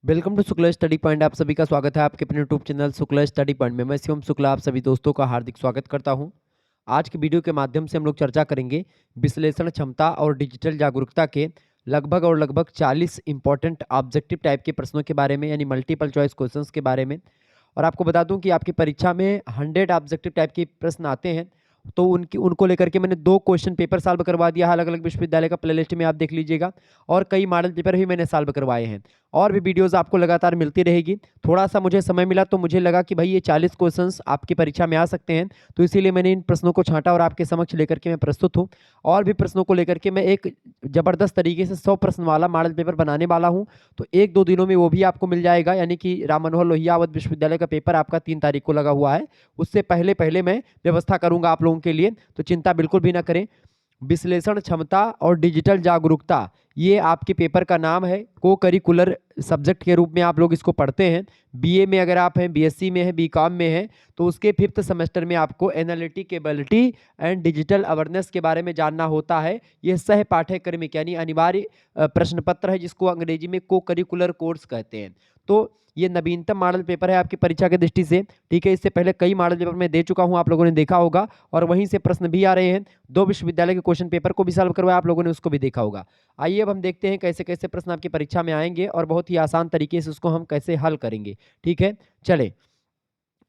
Welcome to Shukla study point. आप सभी का स्वागत है आपके अपने YouTube channel Shukla study point में। मैं शिवम शुक्ला आप सभी दोस्तों का हार्दिक स्वागत करता हूं। आज की वीडियो के माध्यम से हम लोग चर्चा करेंगे विश्लेषण क्षमता और डिजिटल जागरूकता के लगभग 40 इंपॉर्टेंट ऑब्जेक्टिव टाइप के प्रश्नों के बारे में, यानी मल्टीपल चॉइस क्वेश्चंस के बारे में। और आपको बता दूं कि आपकी परीक्षा में 100 ऑब्जेक्टिव टाइप के प्रश्न आते हैं, तो उनको लेकर के मैंने 2 क्वेश्चन पेपर सॉल्व करवा दिया है अलग अलग विश्वविद्यालय का। प्लेलिस्ट में आप देख लीजिएगा। और कई मॉडल पेपर भी मैंने सॉल्व करवाए हैं, और भी वीडियोस आपको लगातार मिलती रहेगी। थोड़ा सा मुझे समय मिला तो मुझे लगा कि भाई ये 40 क्वेश्चंस आपकी परीक्षा में आ सकते हैं, तो इसीलिए मैंने इन प्रश्नों को छांटा और आपके समक्ष लेकर के मैं प्रस्तुत हूँ। और भी प्रश्नों को लेकर के मैं एक जबरदस्त तरीके से 100 प्रश्न वाला मॉडल पेपर बनाने वाला हूँ। तो 1-2 दिनों में वो भी आपको मिल जाएगा, यानी कि राम मनोहर लोहिया अवध विश्वविद्यालय का पेपर आपका 3 तारीख को लगा हुआ है। उससे पहले पहले मैं व्यवस्था करूंगा आप लोगों के लिए, तो चिंता बिल्कुल भी ना करें। विश्लेषण क्षमता और डिजिटल जागरूकता, ये आपके पेपर का नाम है। को करिकुलर सब्जेक्ट के रूप में आप लोग इसको पढ़ते हैं। बीए में अगर आप हैं, बीएससी में है, बीकॉम में है, तो उसके 5th सेमेस्टर में आपको analytic ability and digital awareness के बारे में जानना होता है। यह सह पाठ्यक्रमिक यानी अनिवार्य प्रश्न पत्र है, जिसको अंग्रेजी में को करिकुलर कोर्स कहते हैं। तो ये नवीनतम मॉडल पेपर है आपकी परीक्षा की दृष्टि से। ठीक है, इससे पहले कई मॉडल पेपर मैं दे चुका हूं, आप लोगों ने देखा होगा, और वहीं से प्रश्न भी आ रहे हैं। 2 विश्वविद्यालय के क्वेश्चन पेपर को भी सॉल्व करवाया, आप लोगों ने उसको भी देखा होगा। आइए अब हम देखते हैं कैसे कैसे प्रश्न आपकी परीक्षा में आएंगे, और बहुत ही आसान तरीके से उसको हम कैसे हल करेंगे। ठीक है, चले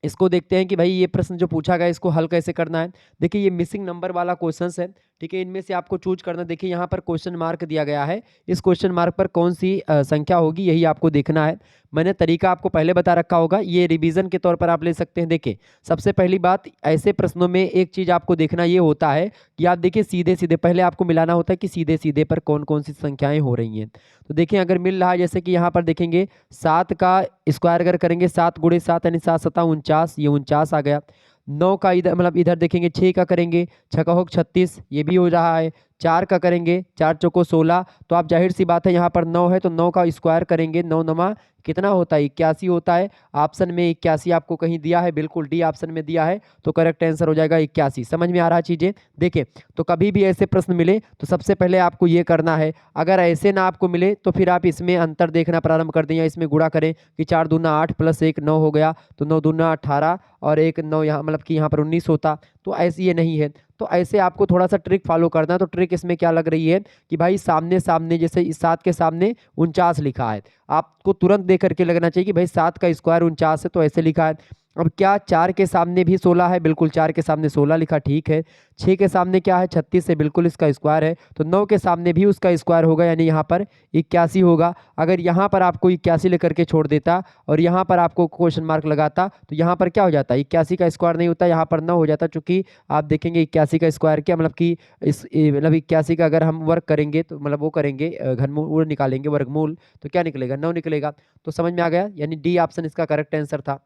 इसको देखते हैं कि भाई ये प्रश्न जो पूछा गया इसको हल कैसे करना है। देखिए ये मिसिंग नंबर वाला क्वेश्चन है। ठीक है, इनमें से आपको चूज करना। देखिए यहाँ पर क्वेश्चन मार्क दिया गया है, इस क्वेश्चन मार्क पर कौन सी संख्या होगी यही आपको देखना है। मैंने तरीका आपको पहले बता रखा होगा, ये रिवीजन के तौर पर आप ले सकते हैं। देखिए सबसे पहली बात, ऐसे प्रश्नों में एक चीज आपको देखना ये होता है कि आप देखिए सीधे सीधे पहले आपको मिलाना होता है कि सीधे सीधे पर कौन कौन सी संख्याएं हो रही हैं। तो देखिए अगर मिल रहा है, जैसे कि यहाँ पर देखेंगे 7 का स्क्वायर अगर करेंगे, 7 गुणे 7 यानी 7 सता 49, ये 49 आ गया। 9 का इधर मतलब इधर देखेंगे 6 का करेंगे, 6 का हो 36, ये भी हो रहा है। 4 का करेंगे, 4 चौको 16, तो आप जाहिर सी बात है यहाँ पर 9 है तो 9 का स्क्वायर करेंगे, 9 नमा कितना होता है, 81 होता है। ऑप्शन में 81 आपको कहीं दिया है, बिल्कुल डी ऑप्शन में दिया है, तो करेक्ट आंसर हो जाएगा 81। समझ में आ रहा है चीजें। देखिए तो कभी भी ऐसे प्रश्न मिले तो सबसे पहले आपको ये करना है, अगर ऐसे ना आपको मिले तो फिर आप इसमें अंतर देखना प्रारंभ कर दें, या इसमें गुणा करें कि 4 दूना 8 प्लस 1 9 हो गया, तो 9 दूना 18 और 1 9 यहाँ मतलब कि यहाँ पर 19 होता। तो ऐसे ये नहीं है, तो ऐसे आपको थोड़ा सा ट्रिक फॉलो करना है। तो ट्रिक इसमें क्या लग रही है कि भाई सामने सामने, जैसे इस 7 के सामने 49 लिखा है, आपको तुरंत देख करके लगना चाहिए कि भाई 7 का स्क्वायर 49 है, तो ऐसे लिखा है। अब क्या 4 के सामने भी 16 है, बिल्कुल 4 के सामने 16 लिखा, ठीक है। 6 के सामने क्या है, 36 है, बिल्कुल इसका स्क्वायर है। तो 9 के सामने भी उसका स्क्वायर होगा, यानी यहाँ पर 81 होगा। अगर यहाँ पर आपको 81 लेकर के छोड़ देता और यहाँ पर आपको क्वेश्चन मार्क लगाता, तो यहाँ पर क्या हो जाता, 81 का स्क्वायर नहीं होता, यहाँ पर 9 हो जाता। चूंकि आप देखेंगे 81 का स्क्वायर क्या मतलब कि मतलब 81 का अगर हम वर्ग करेंगे, तो मतलब वो करेंगे घनमूल निकालेंगे, वर्गमूल, तो क्या निकलेगा, 9 निकलेगा। तो समझ में आ गया, यानी डी ऑप्शन इसका करेक्ट आंसर था।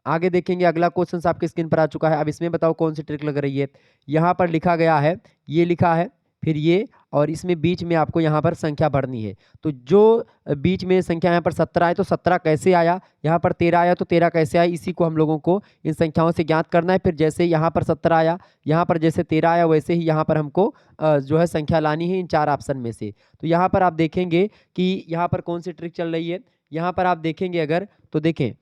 आगे देखेंगे अगला क्वेश्चन आपके स्क्रीन पर आ चुका है। अब इसमें बताओ कौन सी ट्रिक लग रही है। यहाँ पर लिखा गया है, ये लिखा है, फिर ये, और इसमें बीच में आपको यहाँ पर संख्या भरनी है। तो जो बीच में संख्या यहाँ पर 17 है, तो 17 कैसे आया, यहाँ पर 13 आया तो 13 कैसे आया, इसी को हम लोगों को इन संख्याओं से ज्ञात करना है। फिर जैसे यहाँ पर 17 आया, यहाँ पर जैसे 13 आया, वैसे ही यहाँ पर हमको जो है संख्या लानी है इन 4 ऑप्शन में से। तो यहाँ पर आप देखेंगे कि यहाँ पर कौन सी ट्रिक चल रही है। यहाँ पर आप देखेंगे अगर, तो देखें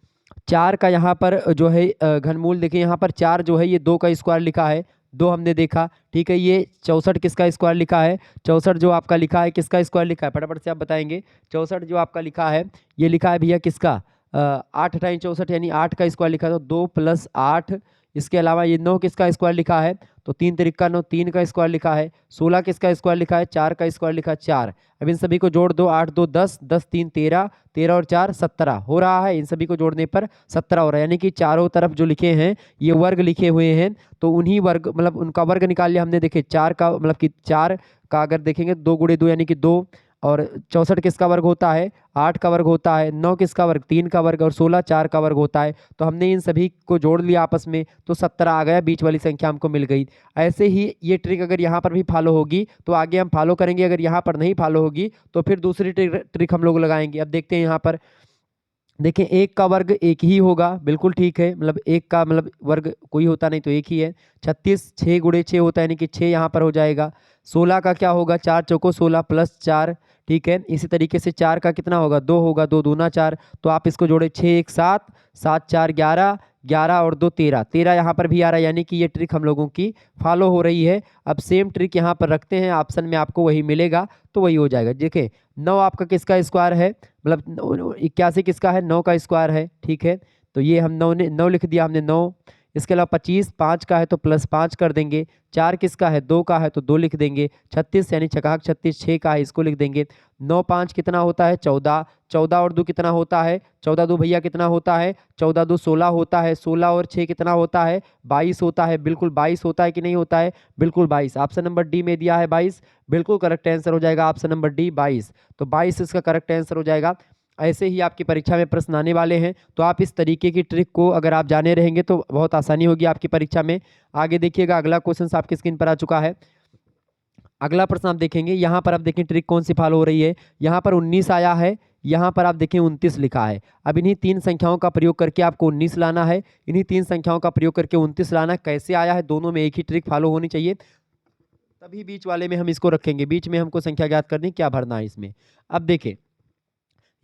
4 का यहाँ पर जो है घनमूल, देखिए यहाँ पर 4 जो है ये 2 का स्क्वायर लिखा है, 2 हमने देखा। ठीक है, ये 64 किसका स्क्वायर लिखा है, 64 जो आपका लिखा है किसका स्क्वायर लिखा है, फटाफट से आप बताएंगे। 64 जो आपका लिखा है, ये लिखा है भैया किसका, 8 टाइम 64 यानी 8 का स्क्वायर लिखा है, तो 2 + 8। इसके अलावा ये 9 किसका स्क्वायर लिखा है, तो 3 तिरिक्का 9, 3 का स्क्वायर लिखा है। 16 किसका स्क्वायर लिखा है, 4 का स्क्वायर लिखा है, 4। अब इन सभी को जोड़ दो, 8 2 10, 10 3 13, 13 और 4 17 हो रहा है। इन सभी को जोड़ने पर 17 हो रहा है, यानी कि चारों तरफ जो लिखे हैं ये वर्ग लिखे हुए हैं, तो उन्हीं वर्ग मतलब उनका वर्ग निकाल लिया हमने। देखिए 4 का मतलब कि 4 का अगर देखेंगे 2 गुणे 2 यानी कि 2, और 64 किसका वर्ग होता है, 8 का वर्ग होता है। 9 किसका वर्ग, 3 का वर्ग, और 16 4 का वर्ग होता है। तो हमने इन सभी को जोड़ लिया आपस में, तो 17 आ गया, बीच वाली संख्या हमको मिल गई। ऐसे ही ये ट्रिक अगर यहाँ पर भी फॉलो होगी तो आगे हम फॉलो करेंगे, अगर यहाँ पर नहीं फॉलो होगी तो फिर दूसरी ट्रिक हम लोग लगाएंगे। अब देखते हैं यहाँ पर, देखें 1 का वर्ग 1 ही होगा, बिल्कुल ठीक है, मतलब 1 का मतलब वर्ग कोई होता नहीं तो 1 ही है। 36 6 गुणे 6 होता है, यानी कि 6 यहाँ पर हो जाएगा। 16 का क्या होगा, 4 चौको 16 + 4। ठीक है। इसी तरीके से 4 का कितना होगा, 2 होगा, 2 दूना 4, तो आप इसको जोड़े 6 1 7, 7 4 11, 11 और 2 13, 13 यहाँ पर भी आ रहा है, यानी कि ये ट्रिक हम लोगों की फॉलो हो रही है। अब सेम ट्रिक यहाँ पर रखते हैं, ऑप्शन में आपको वही मिलेगा तो वही हो जाएगा। देखिए 9 आपका किसका स्क्वायर है, मतलब 81 किसका है, 9 का स्क्वायर है, ठीक है। तो ये हम 9 लिख दिया हमने 9। इसके अलावा 25 5 का है तो +5 कर देंगे। 4 किसका है, 2 का है तो 2 लिख देंगे। 36 यानी छकाक 36 6 का है, इसको लिख देंगे। 9 5 कितना होता है, 14, 14 और 2 कितना होता है, 14 2 भैया कितना होता है, 14 2 16 होता है, 16 और 6 कितना होता है, 22 होता है। बिल्कुल 22 होता है कि नहीं होता है, बिल्कुल 22। ऑप्शन नंबर डी में दिया है 22, बिल्कुल करेक्ट आंसर हो जाएगा ऑप्शन नंबर डी 22। तो 22 इसका करेक्ट आंसर हो जाएगा। ऐसे ही आपकी परीक्षा में प्रश्न आने वाले हैं, तो आप इस तरीके की ट्रिक को अगर आप जाने रहेंगे तो बहुत आसानी होगी आपकी परीक्षा में। आगे देखिएगा, अगला क्वेश्चन आपकी स्क्रीन पर आ चुका है। अगला प्रश्न आप देखेंगे, यहाँ पर आप देखें ट्रिक कौन सी फॉलो हो रही है। यहाँ पर 19 आया है, यहाँ पर आप देखें 29 लिखा है। अब इन्हीं 3 संख्याओं का प्रयोग करके आपको 19 लाना है, इन्हीं 3 संख्याओं का प्रयोग करके 29 लाना है। कैसे आया है, दोनों में एक ही ट्रिक फॉलो होनी चाहिए, तभी बीच वाले में हम इसको रखेंगे। बीच में हमको संख्या ज्ञात करनी, क्या भरना है इसमें। अब देखें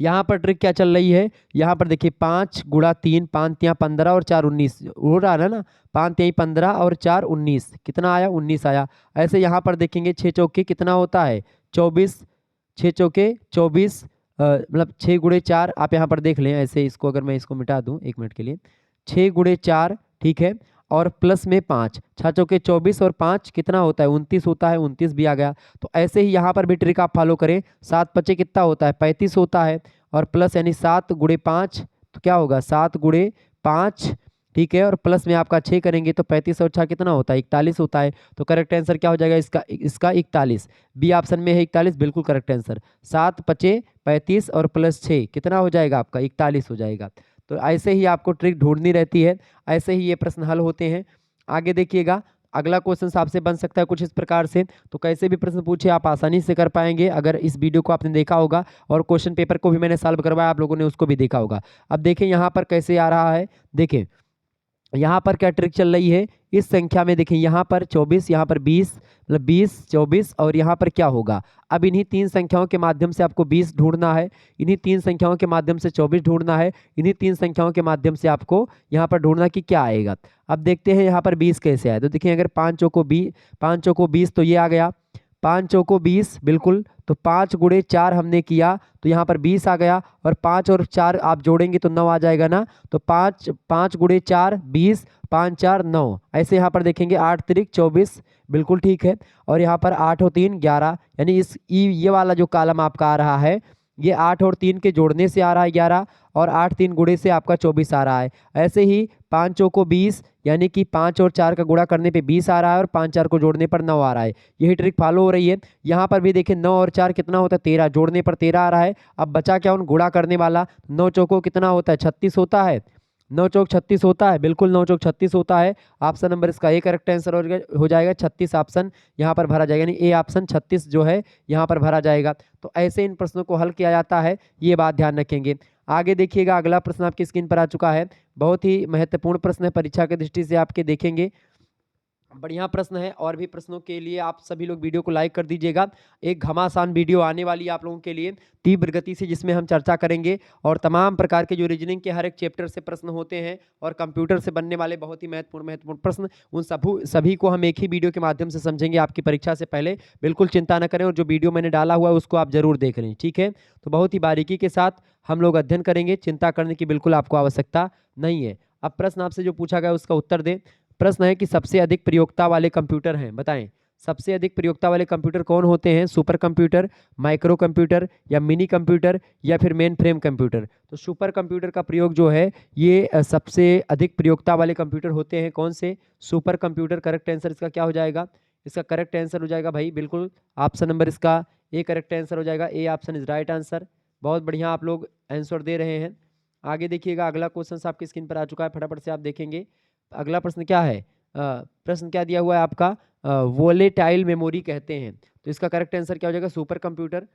यहाँ पर ट्रिक क्या चल रही है, यहाँ पर देखिए 5 गुणा 3, 5 तियाँ 15 और 4 19 हो रहा है ना, 5 तियाँ 15 और 4 19, कितना आया, 19 आया। ऐसे यहाँ पर देखेंगे 6 चौके कितना होता है, 24, 6 चौके 24, मतलब 6 गुणे 4 आप यहाँ पर देख लें। ऐसे इसको अगर मैं इसको मिटा दूँ 1 मिनट के लिए, 6 गुणे 4, ठीक है, और प्लस में 5, 6 चौके 24 और 5 कितना होता है, 29 होता है, 29 भी आ गया। तो ऐसे ही यहाँ पर भी ट्रिक आप फॉलो करें। 7 पचे कितना होता है, 35 होता है, और प्लस यानी 7 गुणे 5 तो क्या होगा, 7 गुणे 5, ठीक है, और प्लस में आपका 6 करेंगे तो 35 और 6 कितना होता है, 41 होता है। तो करेक्ट आंसर क्या हो जाएगा इसका 41, बी ऑप्शन में है 41, बिल्कुल करेक्ट आंसर। 7 पचे 35 और प्लस 6 कितना हो जाएगा आपका, 41 हो जाएगा। तो ऐसे ही आपको ट्रिक ढूंढनी रहती है, ऐसे ही ये प्रश्न हल होते हैं। आगे देखिएगा, अगला क्वेश्चन आपसे बन सकता है कुछ इस प्रकार से। तो कैसे भी प्रश्न पूछे आप आसानी से कर पाएंगे अगर इस वीडियो को आपने देखा होगा, और क्वेश्चन पेपर को भी मैंने सॉल्व करवाया, आप लोगों ने उसको भी देखा होगा। अब देखें यहाँ पर कैसे आ रहा है, देखें यहाँ पर क्या ट्रिक चल रही है। इस संख्या में देखें यहाँ पर 24, यहाँ पर 20, मतलब 20 24, और यहाँ पर क्या होगा। अब इन्हीं 3 संख्याओं के माध्यम से आपको 20 ढूंढना है, इन्हीं 3 संख्याओं के माध्यम से 24 ढूंढना है, इन्हीं 3 संख्याओं के माध्यम से आपको यहाँ पर ढूंढना कि क्या आएगा। अब देखते हैं यहाँ पर 20 कैसे आए। तो देखिए अगर 5 चौको 20 तो ये आ गया, 5 चौको 20, बिल्कुल। तो 5 गुणे 4 हमने किया तो यहाँ पर 20 आ गया, और 5 और 4 आप जोड़ेंगे तो 9 आ जाएगा ना। तो 5 गुणे 4 20, 5 4 9। ऐसे यहाँ पर देखेंगे 8 तिरिक 24, बिल्कुल ठीक है। और यहाँ पर 8 और 3 11, यानी ये वाला जो कॉलम आपका आ रहा है, ये 8 और 3 के जोड़ने से आ रहा है 11, और 8 3 गुणे से आपका 24 आ रहा है। ऐसे ही 5 चौको 20, यानी कि 5 और 4 का गुणा करने पे 20 आ रहा है, और 5 4 को जोड़ने पर 9 आ रहा है। यही ट्रिक फॉलो हो रही है। यहाँ पर भी देखें 9 और 4 कितना होता है, 13, जोड़ने पर 13 आ रहा है। अब बचा क्या, उन गुणा करने वाला। 9 चौको कितना होता है, 36 होता है, 9 चौक 36 होता है, बिल्कुल 9 चौक 36 होता है। ऑप्शन नंबर इसका ए करेक्ट आंसर हो जाएगा। 36 ऑप्शन यहाँ पर भरा जाएगा, यानी ए ऑप्शन 36 जो है यहाँ पर भरा जाएगा। तो ऐसे इन प्रश्नों को हल किया जाता है, ये बात ध्यान रखेंगे। आगे देखिएगा, अगला प्रश्न आपकी स्क्रीन पर आ चुका है। बहुत ही महत्वपूर्ण प्रश्न है, परीक्षा की दृष्टि से आपके देखेंगे बढ़िया प्रश्न है। और भी प्रश्नों के लिए आप सभी लोग वीडियो को लाइक कर दीजिएगा। एक घमासान वीडियो आने वाली है आप लोगों के लिए तीव्र गति से, जिसमें हम चर्चा करेंगे और तमाम प्रकार के जो रीजनिंग के हर एक चैप्टर से प्रश्न होते हैं और कंप्यूटर से बनने वाले बहुत ही महत्वपूर्ण प्रश्न, उन सभी को हम एक ही वीडियो के माध्यम से समझेंगे आपकी परीक्षा से पहले। बिल्कुल चिंता न करें, और जो वीडियो मैंने डाला हुआ है उसको आप जरूर देख लें, ठीक है। तो बहुत ही बारीकी के साथ हम लोग अध्ययन करेंगे, चिंता करने की बिल्कुल आपको आवश्यकता नहीं है। अब प्रश्न आपसे जो पूछा गया उसका उत्तर दें। प्रश्न है कि सबसे अधिक प्रयोगता वाले कंप्यूटर हैं, बताएं सबसे अधिक प्रयोगता वाले कंप्यूटर कौन होते हैं। सुपर कंप्यूटर, माइक्रो कंप्यूटर, या मिनी कंप्यूटर, या फिर मेन फ्रेम कंप्यूटर। तो सुपर कंप्यूटर का प्रयोग जो है ये सबसे अधिक प्रयोगता वाले कंप्यूटर होते हैं। कौन से, सुपर कंप्यूटर। करेक्ट आंसर इसका क्या हो जाएगा, इसका करेक्ट आंसर हो जाएगा भाई बिल्कुल ऑप्शन नंबर इसका ए करेक्ट आंसर हो जाएगा। A option is right answer. बहुत बढ़िया आप लोग आंसर दे रहे हैं। आगे देखिएगा, अगला क्वेश्चन आपकी स्क्रीन पर आ चुका है, फटाफट से आप देखेंगे। अगला प्रश्न क्या है, प्रश्न क्या दिया हुआ है आपका, वोलेटाइल मेमोरी कहते हैं। तो इसका करेक्ट आंसर क्या हो जाएगा, सुपर कंप्यूटर।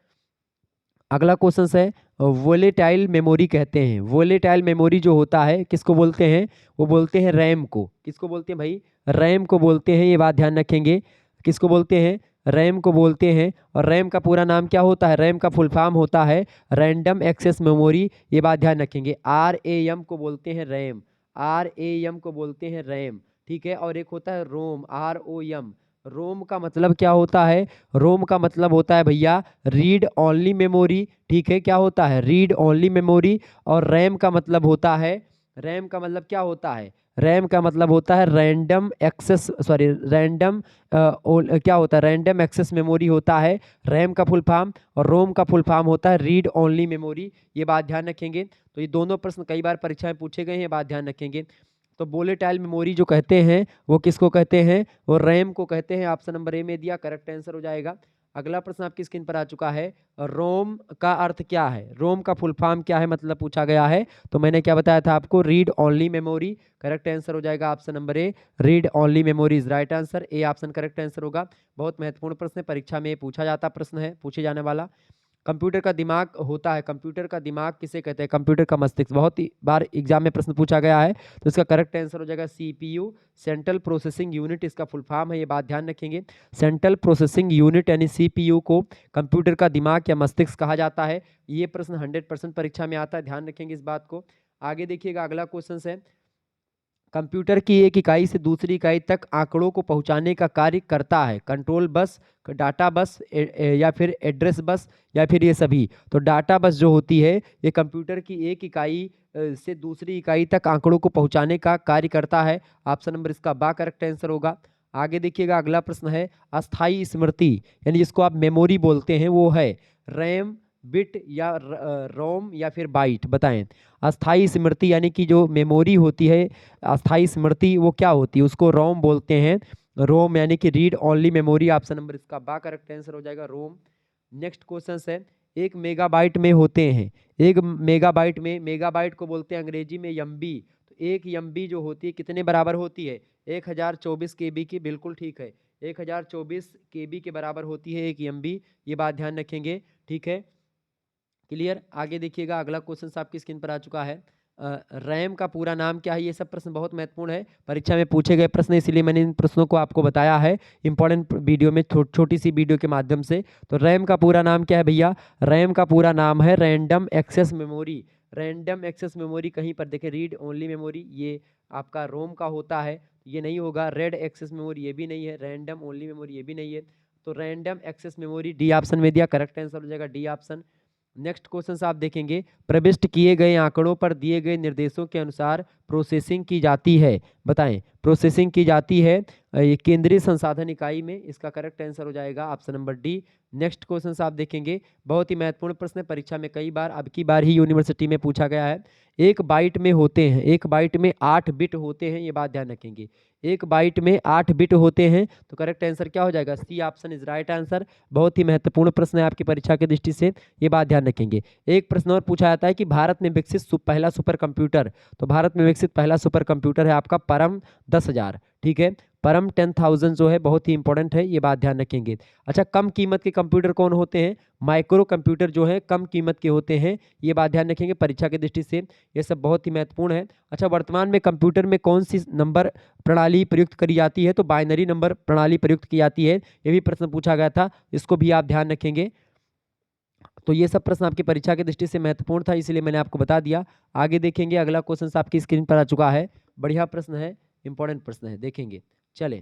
अगला क्वेश्चन है, वोलेटाइल मेमोरी कहते हैं। वोलेटाइल मेमोरी जो होता है किसको बोलते हैं, वो बोलते हैं रैम को। किसको बोलते हैं भाई, रैम को बोलते हैं, ये बात ध्यान रखेंगे। किसको बोलते हैं, रैम को बोलते हैं। और रैम का पूरा नाम क्या होता है? रैम का फुल फॉर्म होता है रैंडम एक्सेस मेमोरी। ये बात ध्यान रखेंगे। RAM को बोलते हैं रैम, RAM को बोलते हैं रैम, ठीक है। और एक होता है रोम, ROM। रोम का मतलब क्या होता है? रोम का मतलब होता है भैया रीड ओनली मेमोरी, ठीक है। क्या होता है? Read only memory. और रैम का मतलब होता है, रैम का मतलब क्या होता है? रैम का मतलब होता है रैंडम एक्सेस, सॉरी रैंडम क्या होता है? रैंडम एक्सेस मेमोरी होता है रैम का फुल फॉर्म। और रोम का फुल फॉर्म होता है रीड ओनली मेमोरी। ये बात ध्यान रखेंगे। तो ये दोनों प्रश्न कई बार परीक्षा में पूछे गए हैं, ये बात ध्यान रखेंगे। तो वोलेटाइल मेमोरी जो कहते हैं वो किसको कहते हैं? वो रैम को कहते हैं। ऑप्शन नंबर ए में दिया, करेक्ट आंसर हो जाएगा। अगला प्रश्न आपकी स्क्रीन पर आ चुका है। रोम का अर्थ क्या है? रोम का फुल फॉर्म क्या है, मतलब पूछा गया है। तो मैंने क्या बताया था आपको? Read only memory. Correct answer हो जाएगा option number A, read only memory is right answer. A option correct answer होगा। बहुत महत्वपूर्ण प्रश्न है, परीक्षा में पूछा जाता प्रश्न है, पूछे जाने वाला। कंप्यूटर का दिमाग होता है, कंप्यूटर का दिमाग किसे कहते हैं? कंप्यूटर का मस्तिष्क। बहुत ही बार एग्जाम में प्रश्न पूछा गया है, तो इसका करेक्ट आंसर हो जाएगा CPU, सेंट्रल प्रोसेसिंग यूनिट इसका फुल फॉर्म है। ये बात ध्यान रखेंगे। सेंट्रल प्रोसेसिंग यूनिट यानी CPU को कंप्यूटर का दिमाग या मस्तिष्क कहा जाता है। ये प्रश्न 100% परीक्षा में आता है, ध्यान रखेंगे इस बात को। आगे देखिएगा, अगला क्वेश्चन है, कंप्यूटर की एक इकाई से दूसरी इकाई तक आंकड़ों को पहुंचाने का कार्य करता है कंट्रोल बस, डाटा बस, या फिर एड्रेस बस, या फिर ये सभी। तो डाटा बस जो होती है ये कंप्यूटर की एक इकाई से दूसरी इकाई तक आंकड़ों को पहुंचाने का कार्य करता है। ऑप्शन नंबर इसका बा करेक्ट आंसर होगा। आगे देखिएगा, अगला प्रश्न है, अस्थाई स्मृति यानी जिसको आप मेमोरी बोलते हैं वो है रैम, बिट या रोम या फिर बाइट, बताएं। अस्थाई स्मृति यानी कि जो मेमोरी होती है, अस्थाई स्मृति, वो क्या होती है? उसको रोम बोलते हैं। रोम यानी कि read only memory. Option number इसका बा करेक्ट आंसर हो जाएगा, रोम। नेक्स्ट क्वेश्चन है, एक मेगाबाइट में होते हैं, एक मेगाबाइट में, मेगाबाइट को बोलते हैं अंग्रेजी में एमबी। तो एक एमबी जो होती है कितने बराबर होती है? 1024 KB की, बिल्कुल ठीक है। 1024 KB के बराबर होती है एक एमबी। ये बात ध्यान रखेंगे, ठीक है, क्लियर। आगे देखिएगा, अगला क्वेश्चन आपकी स्क्रीन पर आ चुका है। रैम का पूरा नाम क्या है? ये सब प्रश्न बहुत महत्वपूर्ण है, परीक्षा में पूछे गए प्रश्न, इसलिए मैंने इन प्रश्नों को आपको बताया है इंपॉर्टेंट वीडियो में, छोटी सी वीडियो के माध्यम से। तो रैम का पूरा नाम क्या है भैया? रैम का पूरा नाम है random access memory. Random access memory कहीं पर देखें, रीड ओनली मेमोरी ये आपका रोम का होता है, ये नहीं होगा। रेड एक्सेस मेमोरी ये भी नहीं है, रैंडम ओनली मेमोरी ये भी नहीं है। तो random access memory D option में दिया, करेक्ट आंसर हो जाएगा डी ऑप्शन। नेक्स्ट क्वेश्चन आप देखेंगे, प्रविष्ट किए गए आंकड़ों पर दिए गए निर्देशों के अनुसार प्रोसेसिंग की जाती है, बताएं। प्रोसेसिंग की जाती है ये केंद्रीय संसाधन इकाई में, इसका करेक्ट आंसर हो जाएगा option number D. Next question आप देखेंगे, बहुत ही महत्वपूर्ण प्रश्न है, परीक्षा में कई बार, अब की बार ही यूनिवर्सिटी में पूछा गया है। एक बाइट में होते हैं, एक बाइट में 8 बिट होते हैं, ये बात ध्यान रखेंगे। एक बाइट में 8 बिट होते हैं, तो करेक्ट आंसर क्या हो जाएगा? C option is right answer. बहुत ही महत्वपूर्ण प्रश्न है आपकी परीक्षा की दृष्टि से, ये बात ध्यान रखेंगे। एक प्रश्न और पूछा जाता है कि भारत में विकसित पहला सुपर कंप्यूटर, तो भारत में विकसित पहला सुपर कंप्यूटर है आपका परम 10,000, ठीक है। परम 10,000 जो है बहुत ही इंपॉर्टेंट है, ये बात ध्यान रखेंगे। अच्छा, कम कीमत के कंप्यूटर कौन होते हैं? माइक्रो कंप्यूटर जो है कम कीमत के होते हैं, ये बात ध्यान रखेंगे परीक्षा की दृष्टि से, ये सब बहुत ही महत्वपूर्ण है। अच्छा, वर्तमान में कंप्यूटर में कौन सी नंबर प्रणाली प्रयुक्त करी जाती है? तो बाइनरी नंबर प्रणाली प्रयुक्त की जाती है, ये भी प्रश्न पूछा गया था, इसको भी आप ध्यान रखेंगे। तो ये सब प्रश्न आपकी परीक्षा की दृष्टि से महत्वपूर्ण था, इसलिए मैंने आपको बता दिया। आगे देखेंगे, अगला क्वेश्चन आपकी स्क्रीन पर आ चुका है, बढ़िया प्रश्न है, इंपॉर्टेंट प्रश्न है, देखेंगे। चले,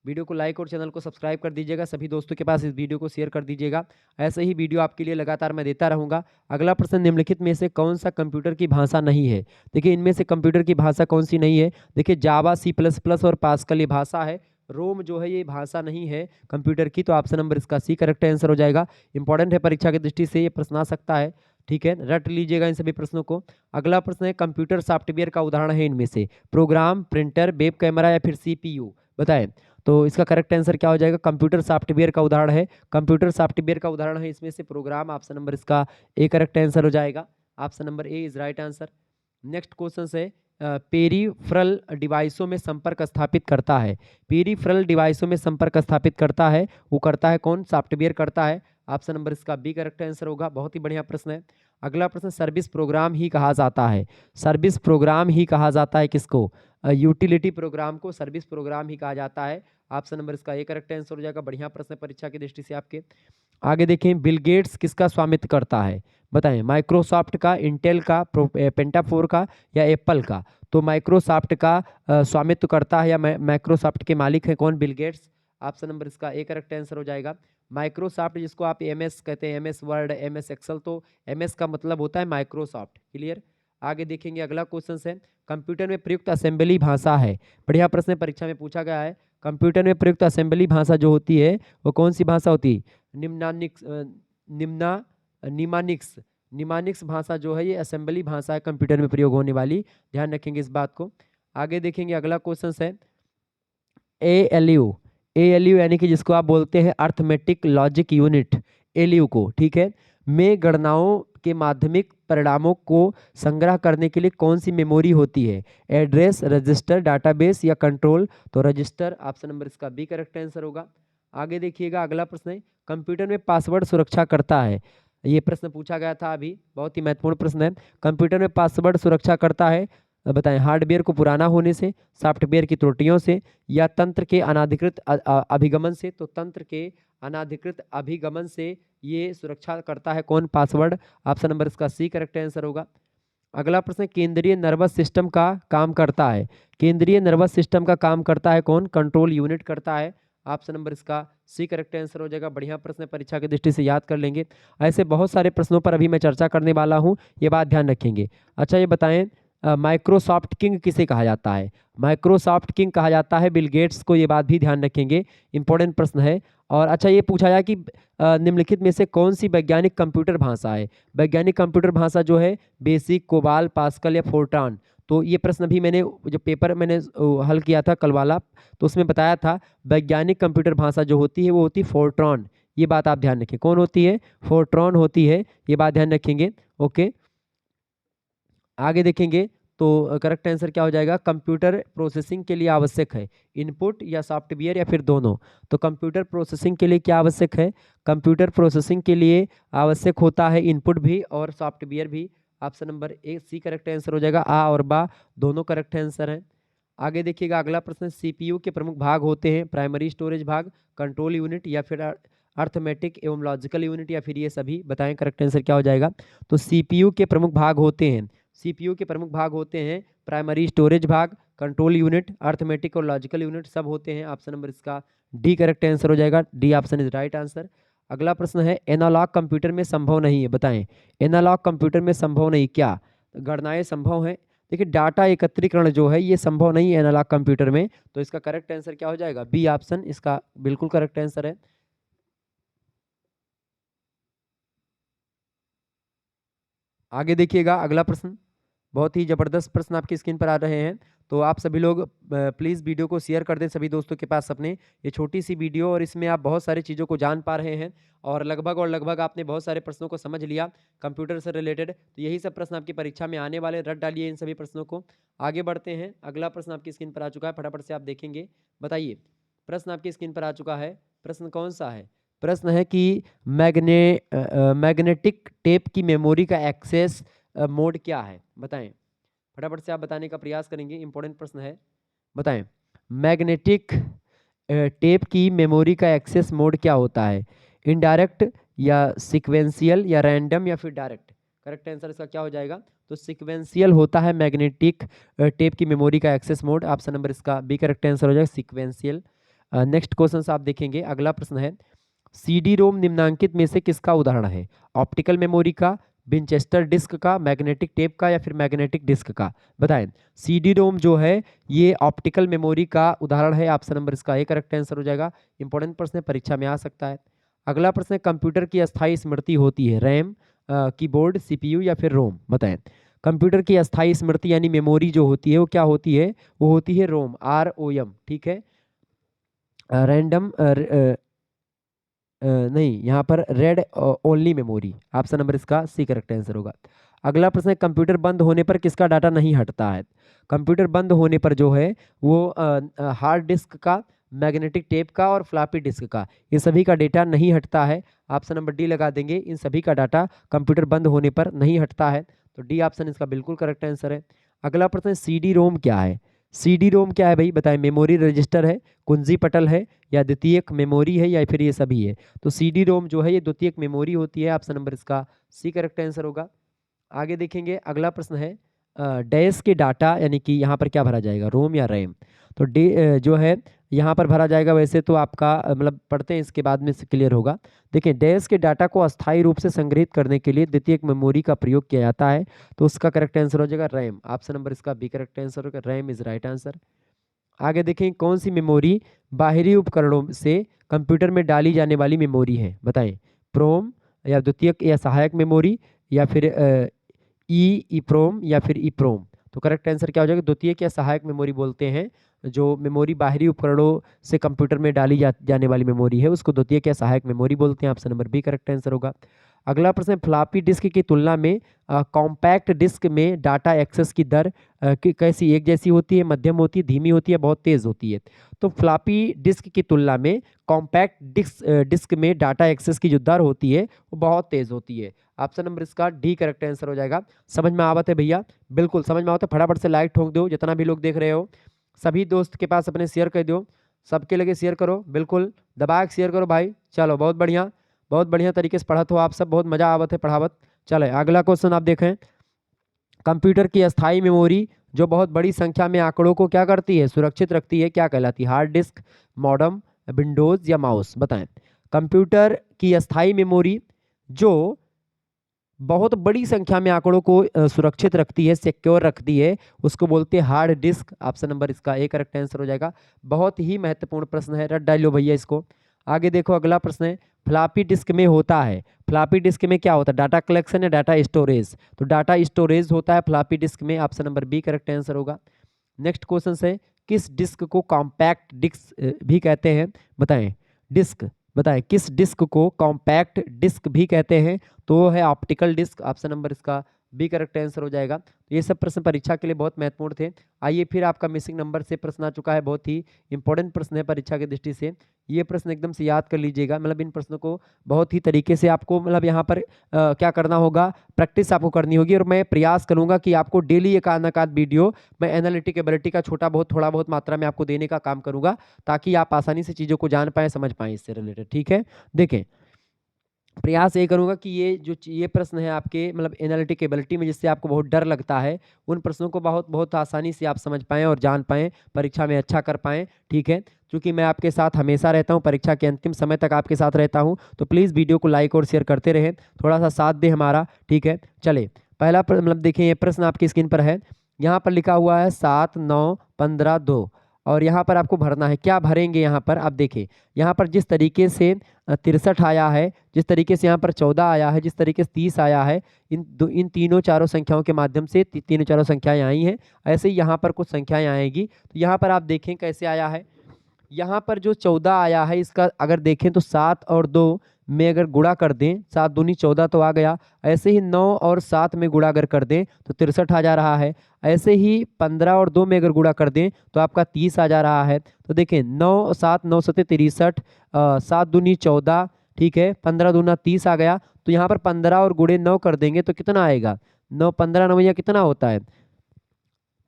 वीडियो को लाइक और चैनल को सब्सक्राइब कर दीजिएगा, सभी दोस्तों के पास इस वीडियो को शेयर कर दीजिएगा, ऐसे ही वीडियो आपके लिए लगातार मैं देता रहूँगा। अगला प्रश्न, निम्नलिखित में से कौन सा कंप्यूटर की भाषा नहीं है? देखिए, इनमें से कंप्यूटर की भाषा कौन सी नहीं है? देखिए, जावा, C++ और पास्कल ये भाषा है, रोम जो है ये भाषा नहीं है कंप्यूटर की। तो ऑप्शन नंबर इसका सी करेक्ट आंसर हो जाएगा। इंपॉर्टेंट है परीक्षा की दृष्टि से, ये प्रश्न आ सकता है, ठीक है, रट लीजिएगा इन सभी प्रश्नों को। अगला प्रश्न है, कंप्यूटर सॉफ्टवेयर का उदाहरण है इनमें से प्रोग्राम, प्रिंटर, वेब कैमरा या फिर CPU, बताएं। तो इसका करेक्ट आंसर क्या हो जाएगा? कंप्यूटर सॉफ्टवेयर का उदाहरण है, कंप्यूटर सॉफ्टवेयर का उदाहरण है इसमें से प्रोग्राम। ऑप्शन नंबर इसका ए करेक्ट आंसर हो जाएगा, option number A is right answer. Next question है, पेरीफ्रल डिवाइसों में संपर्क स्थापित करता है, पेरीफ्रल डिवाइसों में संपर्क स्थापित करता है, वो करता है कौन? सॉफ्टवेयर करता है। ऑप्शन नंबर इसका बी करेक्ट आंसर होगा, बहुत ही बढ़िया प्रश्न है। अगला प्रश्न, सर्विस प्रोग्राम ही कहा जाता है, सर्विस प्रोग्राम ही कहा जाता है किसको? यूटिलिटी प्रोग्राम को सर्विस प्रोग्राम ही कहा जाता है। ऑप्शन नंबर इसका ए करेक्ट आंसर हो जाएगा। बढ़िया प्रश्न है परीक्षा की दृष्टि से आपके। आगे देखें, बिल गेट्स किसका स्वामित्व करता है? बताएं, माइक्रोसॉफ्ट का, इंटेल का, पेंटाफोर का या एप्पल का? तो माइक्रोसॉफ्ट का स्वामित्व करता है या माइक्रोसॉफ्ट के मालिक है कौन? Bill Gates. ऑप्शन नंबर इसका ए करेक्ट आंसर हो जाएगा। माइक्रोसॉफ्ट जिसको आप एमएस कहते हैं, एमएस वर्ड, एमएस एक्सेल, तो एमएस का मतलब होता है माइक्रोसॉफ्ट। क्लियर। आगे देखेंगे, अगला क्वेश्चन है, कंप्यूटर में प्रयुक्त असेंबली भाषा है। बढ़िया प्रश्न परीक्षा में पूछा गया है। कंप्यूटर में प्रयुक्त असेंबली भाषा जो होती है वो कौन सी भाषा होती है? निम्नानिक्स निम्ना निमानिक्स निमानिक्स भाषा जो है ये असेंबली भाषा है कंप्यूटर में प्रयोग होने वाली। ध्यान रखेंगे इस बात को। आगे देखेंगे, अगला क्वेश्चन है ALU। ALU यानी कि जिसको आप बोलते हैं अर्थमेटिक लॉजिक यूनिट, ALU को, ठीक है, में गणनाओं के माध्यमिक परिणामों को संग्रह करने के लिए कौन सी मेमोरी होती है? एड्रेस, रजिस्टर, डाटाबेस या कंट्रोल? तो रजिस्टर। ऑप्शन नंबर इसका बी करेक्ट आंसर होगा। आगे देखिएगा, अगला प्रश्न है, कंप्यूटर में पासवर्ड सुरक्षा करता है। ये प्रश्न पूछा गया था अभी, बहुत ही महत्वपूर्ण प्रश्न है। कंप्यूटर में पासवर्ड सुरक्षा करता है, बताएं, हार्डवेयर को पुराना होने से, सॉफ्टवेयर की त्रुटियों से या तंत्र के अनाधिकृत अभिगमन से? तो तंत्र के अनाधिकृत अभिगमन से ये सुरक्षा करता है कौन? पासवर्ड। ऑप्शन नंबर इसका सी करेक्ट आंसर होगा। अगला प्रश्न, केंद्रीय नर्वस सिस्टम का काम करता है। केंद्रीय नर्वस सिस्टम का काम करता है कौन? कंट्रोल यूनिट करता है। ऑप्शन नंबर इसका सी करेक्ट आंसर हो जाएगा। बढ़िया प्रश्न परीक्षा की दृष्टि से याद कर लेंगे। ऐसे बहुत सारे प्रश्नों पर अभी मैं चर्चा करने वाला हूं, ये बात ध्यान रखेंगे। अच्छा ये बताएं, माइक्रोसॉफ्ट किंग किसे कहा जाता है? माइक्रोसॉफ्ट किंग कहा जाता है बिल गेट्स को, ये बात भी ध्यान रखेंगे, इंपॉर्टेंट प्रश्न है। और अच्छा ये पूछा जाए कि निम्नलिखित में से कौन सी वैज्ञानिक कंप्यूटर भाषा है? वैज्ञानिक कंप्यूटर भाषा जो है बेसिक, कोबाल, पास्कल या फोर्ट्रान? तो ये प्रश्न भी मैंने जो पेपर मैंने हल किया था कल वाला, तो उसमें बताया था वैज्ञानिक कंप्यूटर भाषा जो होती है वो होती है फोर्ट्रॉन। ये बात आप ध्यान रखें, कौन होती है? फोर्ट्रॉन होती है, ये बात ध्यान रखेंगे। ओके, आगे देखेंगे तो करेक्ट आंसर क्या हो जाएगा? कंप्यूटर प्रोसेसिंग के लिए आवश्यक है इनपुट या सॉफ्टवेयर या फिर दोनों? तो कंप्यूटर प्रोसेसिंग के लिए क्या आवश्यक है? कंप्यूटर प्रोसेसिंग के लिए आवश्यक होता है इनपुट भी और सॉफ्टवेयर भी। Option number A C correct answer हो जाएगा। आ और बा दोनों करेक्ट आंसर हैं। आगे देखिएगा, अगला प्रश्न, सीपीयू के प्रमुख भाग होते हैं प्राइमरी स्टोरेज भाग, कंट्रोल यूनिट या फिर अर्थमेटिक एवं लॉजिकल यूनिट या फिर ये सभी? बताएं करेक्ट आंसर क्या हो जाएगा? तो सीपीयू के प्रमुख भाग होते हैं, सीपीयू के प्रमुख भाग होते हैं प्राइमरी स्टोरेज भाग, कंट्रोल यूनिट, अर्थमेटिक और लॉजिकल यूनिट सब होते हैं। ऑप्शन नंबर इसका डी करेक्ट आंसर हो जाएगा। D option is right answer. अगला प्रश्न है, एनालॉग कंप्यूटर में संभव नहीं है। बताएं, एनालॉग कंप्यूटर में संभव नहीं क्या? गणनाएं संभव है, देखिए डाटा एकत्रीकरण जो है ये संभव नहीं है एनालॉग कंप्यूटर में। तो इसका करेक्ट आंसर क्या हो जाएगा? बी ऑप्शन इसका बिल्कुल करेक्ट आंसर है। आगे देखिएगा, अगला प्रश्न बहुत ही जबरदस्त प्रश्न आपकी स्क्रीन पर आ रहे हैं, तो आप सभी लोग प्लीज़ वीडियो को शेयर कर दें सभी दोस्तों के पास अपने। ये छोटी सी वीडियो और इसमें आप बहुत सारी चीज़ों को जान पा रहे हैं और लगभग आपने बहुत सारे प्रश्नों को समझ लिया कंप्यूटर से रिलेटेड। तो यही सब प्रश्न आपकी परीक्षा में आने वाले, रट डालिए इन सभी प्रश्नों को। आगे बढ़ते हैं, अगला प्रश्न आपकी स्क्रीन पर आ चुका है, फटाफट से आप देखेंगे। बताइए, प्रश्न आपकी स्क्रीन पर आ चुका है, प्रश्न कौन सा है? प्रश्न है कि मैग्नेटिक टेप की मेमोरी का एक्सेस मोड क्या है? बताएं, फटाफट से आप बताने का प्रयास करेंगे, इंपॉर्टेंट प्रश्न है। बताएं, मैग्नेटिक टेप की मेमोरी का एक्सेस मोड क्या होता है? इनडायरेक्ट या सीक्वेंशियल या रैंडम या फिर डायरेक्ट? करेक्ट आंसर इसका क्या हो जाएगा? तो सीक्वेंशियल होता है मैग्नेटिक टेप की मेमोरी का एक्सेस मोड। ऑप्शन नंबर इसका बी करेक्ट आंसर हो जाएगा, सीक्वेंशियल। नेक्स्ट क्वेश्चन आप देखेंगे, अगला प्रश्न है, सीडी रोम निम्नांकित में से किसका उदाहरण है? ऑप्टिकल मेमोरी का, विंचेस्टर डिस्क का, मैग्नेटिक टेप का या फिर मैग्नेटिक डिस्क का? बताएं, सीडी रोम जो है ये ऑप्टिकल मेमोरी का उदाहरण है। ऑप्शन नंबर इसका ए करेक्ट आंसर हो जाएगा। इंपॉर्टेंट प्रश्न है, परीक्षा में आ सकता है। अगला प्रश्न है, कंप्यूटर की अस्थायी स्मृति होती है रैम, कीबोर्ड, सीपीयू या फिर रोम? बताएं, कंप्यूटर की अस्थायी स्मृति यानी मेमोरी जो होती है वो क्या होती है? वो होती है रोम, ROM, ठीक है। रैंडम नहीं, यहाँ पर red only memory. Option number इसका सी करेक्ट आंसर होगा। अगला प्रश्न है, कंप्यूटर बंद होने पर किसका डाटा नहीं हटता है? कंप्यूटर बंद होने पर जो है वो हार्ड डिस्क का, मैग्नेटिक टेप का और फ्लॉपी डिस्क का, इन सभी का डेटा नहीं हटता है। ऑप्शन नंबर डी लगा देंगे, इन सभी का डाटा कंप्यूटर बंद होने पर नहीं हटता है। तो डी ऑप्शन इसका बिल्कुल करेक्ट आंसर है। अगला प्रश्न है, सीडी रोम क्या है? सीडी रोम क्या है भाई बताएं? मेमोरी रजिस्टर है, कुंजी पटल है, या द्वितीयक मेमोरी है, या फिर ये सभी है? तो सीडी रोम जो है ये द्वितीयक मेमोरी होती है। ऑप्शन नंबर इसका सी करेक्ट आंसर होगा। आगे देखेंगे, अगला प्रश्न है डैश के डाटा यानी कि यहाँ पर क्या भरा जाएगा, रोम या रैम? तो जो है यहाँ पर भरा जाएगा, वैसे तो आपका मतलब पढ़ते हैं इसके बाद में क्लियर होगा। देखिए, डैश के डाटा को अस्थायी रूप से संग्रहित करने के लिए द्वितीयक मेमोरी का प्रयोग किया जाता है। तो उसका करेक्ट आंसर हो जाएगा रैम। ऑप्शन नंबर इसका बी करेक्ट आंसर होगा, रैम इज राइट आंसर। आगे देखें, कौन सी मेमोरी बाहरी उपकरणों से कंप्यूटर में डाली जाने वाली मेमोरी है, बताएं? प्रोम या द्वितीयक या सहायक मेमोरी, या फिर ईप्रोम या फिर ईप्रोम? तो करेक्ट आंसर क्या हो जाएगा? द्वितीयक या सहायक मेमोरी बोलते हैं जो मेमोरी बाहरी उपकरणों से कंप्यूटर में डाली जाने वाली मेमोरी है, उसको द्वितीयक या सहायक मेमोरी बोलते हैं। Option number B correct answer होगा। अगला प्रश्न, फ्लॉपी डिस्क की तुलना में कॉम्पैक्ट डिस्क में डाटा एक्सेस की दर कैसी, एक जैसी होती है, मध्यम होती है, धीमी होती है, बहुत तेज होती है? तो फ्लॉपी डिस्क की तुलना में कॉम्पैक्ट डिस्क में डाटा एक्सेस की जो दर होती है वो बहुत तेज होती है। ऑप्शन नंबर इसका डी करेक्ट आंसर हो जाएगा। समझ में आवत है भैया? बिल्कुल समझ में आवत है। फटाफट से लाइक ठोक दो, जितना भी लोग देख रहे हो सभी दोस्त के पास अपने शेयर कर दो, सबके लगे शेयर करो, बिल्कुल दबा के शेयर करो भाई। चलो बहुत बढ़िया, बहुत बढ़िया तरीके से पढ़त हो आप सब, बहुत मजा आवत है पढ़ावत। चले अगला क्वेश्चन आप देखें, कंप्यूटर की अस्थायी मेमोरी जो बहुत बड़ी संख्या में आंकड़ों को क्या करती है, सुरक्षित रखती है, क्या कहलाती है? हार्ड डिस्क, मॉडेम, विंडोज या माउस? बताएं। कंप्यूटर की अस्थायी मेमोरी जो बहुत बड़ी संख्या में आंकड़ों को सुरक्षित रखती है, सिक्योर रखती है, उसको बोलते हैं हार्ड डिस्क। ऑप्शन नंबर इसका ए करेक्ट आंसर हो जाएगा। बहुत ही महत्वपूर्ण प्रश्न है, रट डालो भैया इसको। आगे देखो, अगला प्रश्न है, फ्लॉपी डिस्क में होता है, फ्लॉपी डिस्क में क्या होता है, डाटा कलेक्शन या डाटा स्टोरेज? तो डाटा स्टोरेज होता है फ्लॉपी डिस्क में। Option number B correct answer होगा। नेक्स्ट क्वेश्चन है, किस डिस्क को कॉम्पैक्ट डिस्क भी कहते हैं, बताएं? डिस्क, बताएं किस डिस्क को कॉम्पैक्ट डिस्क भी कहते हैं? तो वो है ऑप्टिकल डिस्क। ऑप्शन नंबर इसका बी करेक्ट आंसर हो जाएगा। तो ये सब प्रश्न परीक्षा के लिए बहुत महत्वपूर्ण थे। आइए फिर आपका मिसिंग नंबर से प्रश्न आ चुका है, बहुत ही इंपॉर्टेंट प्रश्न है परीक्षा की दृष्टि से। ये प्रश्न एकदम से याद कर लीजिएगा, मतलब इन प्रश्नों को बहुत ही तरीके से आपको मतलब यहाँ पर क्या करना होगा, प्रैक्टिस आपको करनी होगी। और मैं प्रयास करूंगा कि आपको डेली एक आध वीडियो मैं एनालिटिक एबिलिटी का थोड़ा बहुत मात्रा में आपको देने का काम करूंगा, ताकि आप आसानी से चीज़ों को जान पाएं, समझ पाएं इससे रिलेटेड। ठीक है, देखें प्रयास ये करूंगा कि ये प्रश्न है आपके मतलब एनालिटिक एबिलिटी में, जिससे आपको बहुत डर लगता है, उन प्रश्नों को बहुत बहुत आसानी से आप समझ पाएं और जान पाएं, परीक्षा में अच्छा कर पाएं। ठीक है, क्योंकि मैं आपके साथ हमेशा रहता हूं, परीक्षा के अंतिम समय तक आपके साथ रहता हूं, तो प्लीज़ वीडियो को लाइक और शेयर करते रहें, थोड़ा सा साथ दें हमारा। ठीक है, चले पहला मतलब देखिए, ये प्रश्न आपकी स्क्रीन पर है, यहाँ पर लिखा हुआ है 7, 9, 15, 2, और यहाँ पर आपको भरना है। क्या भरेंगे यहाँ पर, आप देखिए यहाँ पर जिस तरीके से 63 आया है, जिस तरीके से यहाँ पर 14 आया है, जिस तरीके से 30 आया है, इन तीनों चारों संख्याओं के माध्यम से तीनों चारों संख्याएं आई हैं, ऐसे ही यहाँ पर कुछ संख्याएं आएंगी। तो यहाँ पर आप देखें कैसे आया है, यहाँ पर जो 14 आया है, इसका अगर देखें तो 7 और 2 में अगर गुणा कर दें, 7 दूनी 14 तो आ गया। ऐसे ही 9 और 7 में गुणा अगर कर दें तो 63 आ जा रहा है। ऐसे ही 15 और 2 में अगर गुणा कर दें तो आपका 30 आ जा रहा है। तो देखें 9 7 9 सते 63, 7 दूनी 14, ठीक है, 15 दूना 30 आ गया। तो यहाँ पर 15 और गुणे 9 कर देंगे तो कितना आएगा, 9 15 9 कितना होता है,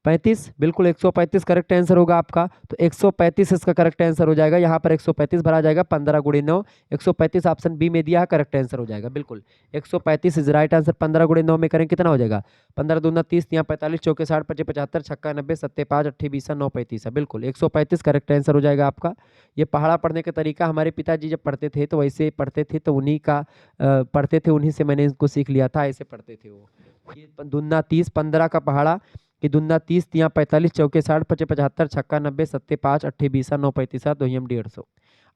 35। बिल्कुल 135 करेक्ट आंसर होगा आपका। तो 135 इसका करेक्ट आंसर हो जाएगा, यहाँ पर 135 भरा जाएगा, 15 गुणे 9 135 ऑप्शन बी में दिया है, करेक्ट आंसर हो जाएगा। बिल्कुल 135 इज राइट आंसर। 15 गुणे 9 में करें कितना हो जाएगा, 15 दूना 30, यहाँ 45, चौके 60, 25 75, छक्का 90, सत्ते 5, 8 20, 9 35। बिल्कुल 135 करेक्ट आंसर हो जाएगा आपका। ये पहाड़ा पढ़ने का तरीका हमारे पिताजी जब पढ़ते थे तो वैसे पढ़ते थे, तो उन्हीं का पढ़ते थे, उन्हीं से मैंने इनको सीख लिया था, ऐसे पढ़ते थे वो। ये दूना 30, 15 का पहाड़ा कि दूना 30, यहाँ 45, चौके 60, 25 75, छक्का 90, सत्ते 5, 8 20, 9 35, 2 150,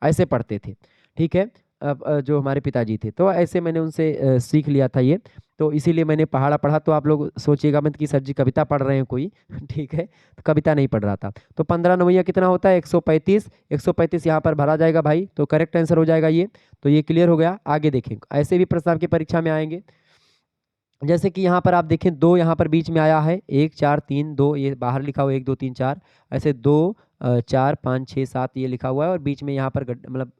ऐसे पढ़ते थे। ठीक है, अब जो हमारे पिताजी थे, तो ऐसे मैंने उनसे सीख लिया था ये, तो इसीलिए मैंने पहाड़ा पढ़ा। तो आप लोग सोचिएगा मत कि सर जी कविता पढ़ रहे हैं कोई ठीक है, तो कविता नहीं पढ़ रहा था। तो 15 9 कितना होता है, 135। 135 यहाँ पर भरा जाएगा भाई, तो करेक्ट आंसर हो जाएगा ये। तो ये क्लियर हो गया। आगे देखें, ऐसे भी प्रश्न आपकी परीक्षा में आएंगे, जैसे कि यहाँ पर आप देखें 2 यहाँ पर बीच में आया है, 1 4 3 2, ये बाहर लिखा हुआ है 1 2 3 4, ऐसे 2 4 5 6 7 ये लिखा हुआ है, और बीच में यहाँ पर मतलब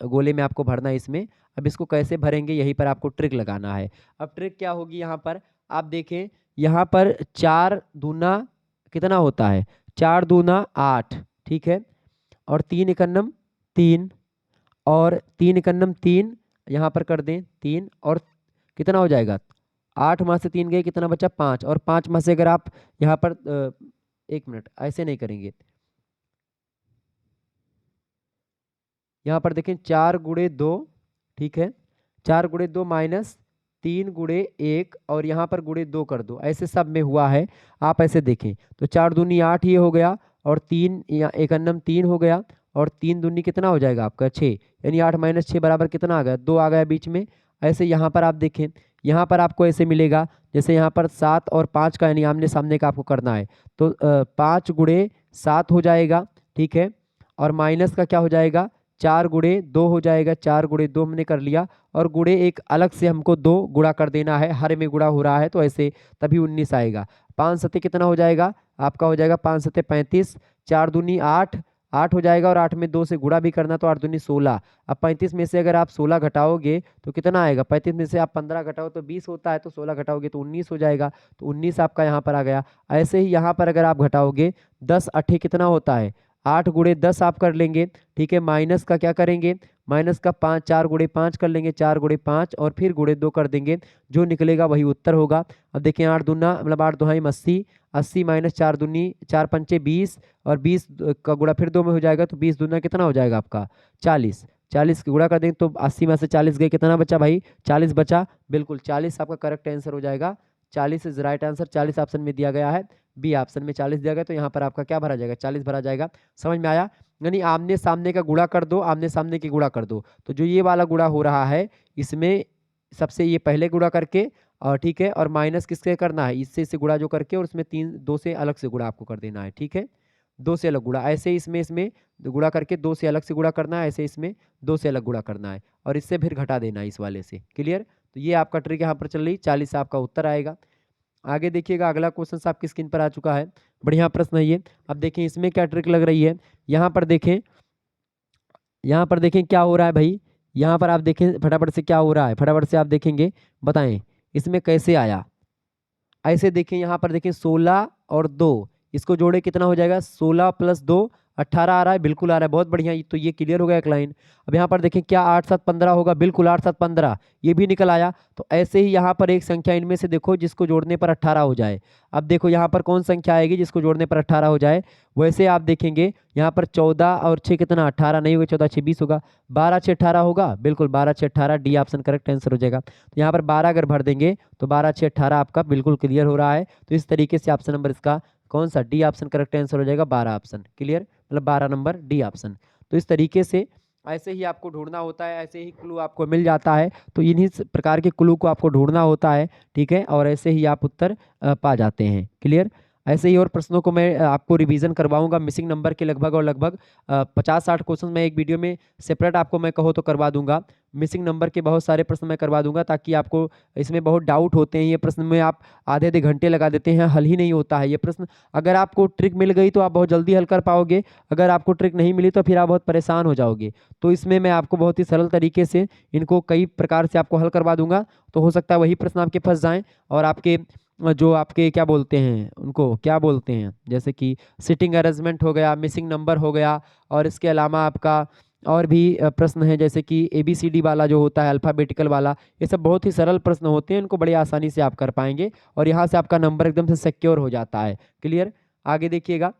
गोले में आपको भरना है इसमें। अब इसको कैसे भरेंगे, यहीं पर आपको ट्रिक लगाना है। अब ट्रिक क्या होगी, यहाँ पर आप देखें, यहाँ पर 4 दूना कितना होता है, 4 दूना 8, ठीक है, और 3 एकन्नम 3, और 3 एकन्नम 3, यहाँ पर कर दें 3, और कितना हो जाएगा, 8 में से 3 गए, कितना बचा 5, और 5 में से अगर आप यहाँ पर 1 मिनट, ऐसे नहीं करेंगे, यहाँ पर देखें 4 गुणे 2, ठीक है, 4 गुणे 2 माइनस 3 गुणे 1, और यहाँ पर गुणे 2 कर दो, ऐसे सब में हुआ है। आप ऐसे देखें तो 4 दूनी 8 ये हो गया, और 3 एकन्नम 3 हो गया, और 3 दूनी कितना हो जाएगा आपका 6, यानी 8 माइनस 6 बराबर कितना आ गया, 2 आ गया बीच में। ऐसे यहाँ पर आप देखें, यहाँ पर आपको ऐसे मिलेगा जैसे यहाँ पर 7 और 5 का यानी आमने सामने का आपको करना है, तो 5 गुणे 7 हो जाएगा, ठीक है, और माइनस का क्या हो जाएगा, 4 गुणे 2 हो जाएगा, 4 गुणे 2 हमने कर लिया, और गुणे एक अलग से हमको 2 गुणा कर देना है, हर में गुणा हो रहा है तो ऐसे, तभी 19 आएगा। 5 सत्ते कितना हो जाएगा आपका, हो जाएगा 5 सत्ते 35, 4 दूनी 8, 8 हो जाएगा, और 8 में 2 से गुणा भी करना तो 8 दूनी 16। अब 35 में से अगर आप 16 घटाओगे तो कितना आएगा, 35 में से आप 15 घटाओ तो 20 होता है, तो 16 घटाओगे तो 19 हो जाएगा, तो 19 आपका यहाँ पर आ गया। ऐसे ही यहाँ पर अगर आप घटाओगे 10 अट्ठे कितना होता है, 8 गुणे 10 आप कर लेंगे, ठीक है, माइनस का क्या करेंगे, माइनस का 5, 4 गुणे 5 कर लेंगे, 4 गुणे 5, और फिर गुणे 2 कर देंगे, जो निकलेगा वही उत्तर होगा। अब देखिए 8 दूना मतलब 8 दुहाई 80, 80 माइनस 4 दूनी 4 पंचे 20, और 20 का गुणा फिर 2 में हो जाएगा, तो 20 दूना कितना हो जाएगा आपका 40, 40 की गुणा कर देंगे तो 80 में से 40 गए, कितना बचा भाई 40 बचा, बिल्कुल 40 आपका करेक्ट आंसर हो जाएगा। 40 इज राइट आंसर, 40 ऑप्शन में दिया गया है, बी ऑप्शन में 40 दिया गया, तो यहाँ पर आपका क्या भरा जाएगा, 40 भरा जाएगा। समझ में आया, यानी आमने सामने का गुणा कर दो, आमने सामने की गुणा कर दो, तो जो ये वाला गुणा हो रहा है इसमें सबसे ये पहले गुणा करके, और ठीक है, और माइनस किससे करना है, इससे गुणा जो करके, और उसमें 2 से अलग से गुणा आपको कर देना है, ठीक है, 2 से अलग गुणा, ऐसे इसमें गुणा करके 2 से अलग से गुणा करना है, ऐसे इसमें 2 से अलग गुणा करना है, और इससे फिर घटा देना है इस वाले से। क्लियर, तो ये आपका ट्रिक यहाँ पर चल रही, 40 से आपका उत्तर आएगा। आगे देखिएगा, अगला क्वेश्चन आपकी स्क्रीन पर आ चुका है, बढ़िया प्रश्न है ये। अब देखें इसमें क्या ट्रिक लग रही है, यहाँ पर देखें, यहाँ पर देखें क्या हो रहा है भाई, यहाँ पर आप देखें फटाफट से क्या हो रहा है, फटाफट से आप देखेंगे, बताएं इसमें कैसे आया। ऐसे देखें, यहाँ पर देखें 16 और 2, इसको जोड़े कितना हो जाएगा, 16 प्लस 2 18 आ रहा है, बिल्कुल आ रहा है, बहुत बढ़िया, तो ये क्लियर हो गया एक लाइन। अब यहाँ पर देखें क्या 8 7 15 होगा, बिल्कुल 8 7 15, ये भी निकल आया। तो ऐसे ही यहाँ पर एक संख्या इनमें से देखो जिसको जोड़ने पर 18 हो जाए। अब देखो यहाँ पर कौन संख्या आएगी जिसको जोड़ने पर 18 हो जाए, वैसे आप देखेंगे यहाँ पर 14 और 6 कितना, 18 नहीं होगा, 14 6 20 होगा, 12 6 18 होगा, बिल्कुल 12 6 18, डी ऑप्शन करेक्ट आंसर हो जाएगा। तो यहाँ पर 12 अगर भर देंगे तो 12 6 18 आपका बिल्कुल क्लियर हो रहा है। तो इस तरीके से ऑप्शन नंबर इसका कौन सा, डी ऑप्शन करेक्ट आंसर हो जाएगा, 12 ऑप्शन क्लियर, मतलब 12 नंबर डी ऑप्शन। तो इस तरीके से ऐसे ही आपको ढूंढना होता है, ऐसे ही क्लू आपको मिल जाता है, तो इन्हीं प्रकार के क्लू को आपको ढूंढना होता है, ठीक है, और ऐसे ही आप उत्तर पा जाते हैं। क्लियर, ऐसे ही और प्रश्नों को मैं आपको रिवीजन करवाऊंगा, मिसिंग नंबर के लगभग और लगभग 50-60 क्वेश्चन मैं एक वीडियो में सेपरेट आपको मैं कहो तो करवा दूंगा। मिसिंग नंबर के बहुत सारे प्रश्न मैं करवा दूंगा, ताकि आपको इसमें बहुत डाउट होते हैं, ये प्रश्न में आप आधे आधे घंटे लगा देते हैं, हल ही नहीं होता है ये प्रश्न। अगर आपको ट्रिक मिल गई तो आप बहुत जल्दी हल कर पाओगे, अगर आपको ट्रिक नहीं मिली तो फिर आप बहुत परेशान हो जाओगे। तो इसमें मैं आपको बहुत ही सरल तरीके से इनको कई प्रकार से आपको हल करवा दूंगा, तो हो सकता है वही प्रश्न आपके फंस जाएं, और आपके जो आपके क्या बोलते हैं, उनको क्या बोलते हैं, जैसे कि सिटिंग अरेंजमेंट हो गया, मिसिंग नंबर हो गया, और इसके अलावा आपका और भी प्रश्न है जैसे कि ABCD वाला जो होता है अल्फ़ाबेटिकल वाला, ये सब बहुत ही सरल प्रश्न होते हैं, इनको बड़ी आसानी से आप कर पाएंगे, और यहाँ से आपका नंबर एकदम से सिक्योर हो जाता है। क्लियर, आगे देखिएगा,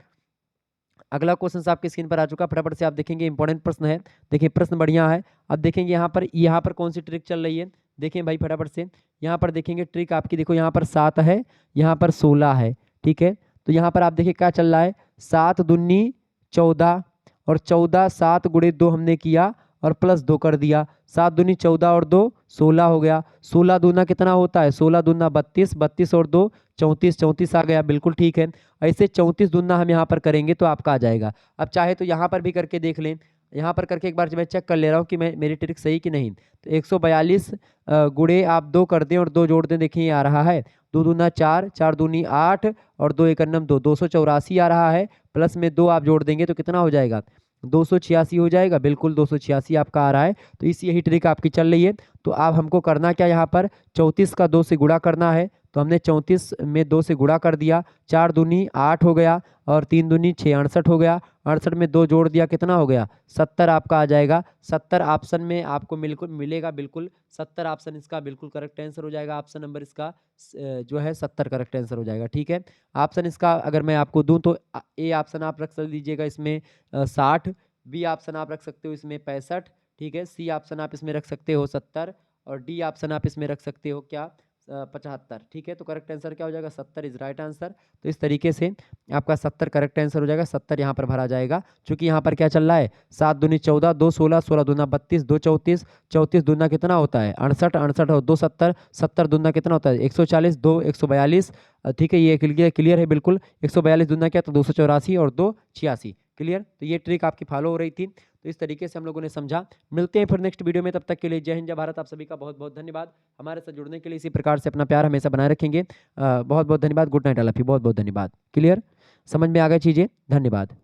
अगला क्वेश्चन आपकी स्क्रीन पर आ चुका, फटाफट से आप देखेंगे, इंपॉर्टेंट प्रश्न है। देखिए प्रश्न बढ़िया है। अब देखेंगे यहाँ पर कौन सी ट्रिक चल रही है, देखें भाई फटाफट से, यहाँ पर देखेंगे ट्रिक आपकी, देखो यहाँ पर 7 है, यहाँ पर 16 है, ठीक है, तो यहाँ पर आप देखिए क्या चल रहा है, 7 दूनी 14, और 14 7 गुणे 2 हमने किया और प्लस 2 कर दिया, 7 दूनी 14 और 2 16 हो गया, 16 दूना कितना होता है, 16 दूना 32, 32 और 2 34, 34 आ गया, बिल्कुल ठीक है। ऐसे 34 दूना हम यहाँ पर करेंगे तो आपका आ जाएगा। अब चाहे तो यहाँ पर भी करके देख लें, यहाँ पर करके एक बार मैं चेक कर ले रहा हूँ कि मेरी ट्रिक सही कि नहीं। तो 142 गुणे आप 2 कर दें और 2 जोड़ दें, देखिए आ रहा है, 2 दूना 4, 4 दूनी 8, और 2 एकन्नम 2, 284 आ रहा है, प्लस में 2 आप जोड़ देंगे तो कितना हो जाएगा, 286 हो जाएगा, बिल्कुल 286 आपका आ रहा है। तो इस यही ट्रिक आपकी चल रही है। तो आप हमको करना क्या, यहाँ पर 34 का 2 से गुणा करना है, तो तो हमने 34 में 2 से गुणा कर दिया, 4 दूनी 8 हो गया और 3 दूनी 6, 68 हो गया। 68 में 2 जोड़ दिया, कितना हो गया 70 आपका आ जाएगा। 70 ऑप्शन में आपको मिलेगा बिल्कुल 70 ऑप्शन इसका बिल्कुल करेक्ट आंसर हो जाएगा। ऑप्शन नंबर इसका जो है 70 करेक्ट आंसर हो जाएगा। ठीक है, ऑप्शन इसका अगर मैं आपको दूं तो ए ऑप्शन आप रख लीजिएगा इसमें 60, बी ऑप्शन आप रख सकते हो इसमें 65, ठीक है, सी ऑप्शन आप इसमें रख सकते हो 70 और डी ऑप्शन आप इसमें रख सकते हो क्या 75। ठीक है, तो करेक्ट आंसर क्या हो जाएगा 70 इज राइट आंसर। तो इस तरीके से आपका 70 करेक्ट आंसर हो जाएगा, 70 यहाँ पर भरा जाएगा। क्योंकि यहाँ पर क्या चल रहा है 7 दूनी 14, 2 16, 16 दूना 32, 2 34, 34 दूना कितना होता है 68, 68 और 2 70, 70 दूना कितना होता है 140, 2 142। ठीक है, ये क्लियर है बिल्कुल। 142 दूना क्या तो 284 और 2 86। क्लियर, तो ये ट्रिक आपकी फॉलो हो रही थी। तो इस तरीके से हम लोगों ने समझा। मिलते हैं फिर नेक्स्ट वीडियो में, तब तक के लिए जय हिंद जय भारत। आप सभी का बहुत बहुत धन्यवाद। हमारे साथ जुड़ने के लिए इसी प्रकार से अपना प्यार हमेशा बनाए रखेंगे। बहुत बहुत धन्यवाद। Good night all of you. बहुत बहुत धन्यवाद। क्लियर, समझ में आ गई चीज़ें। धन्यवाद।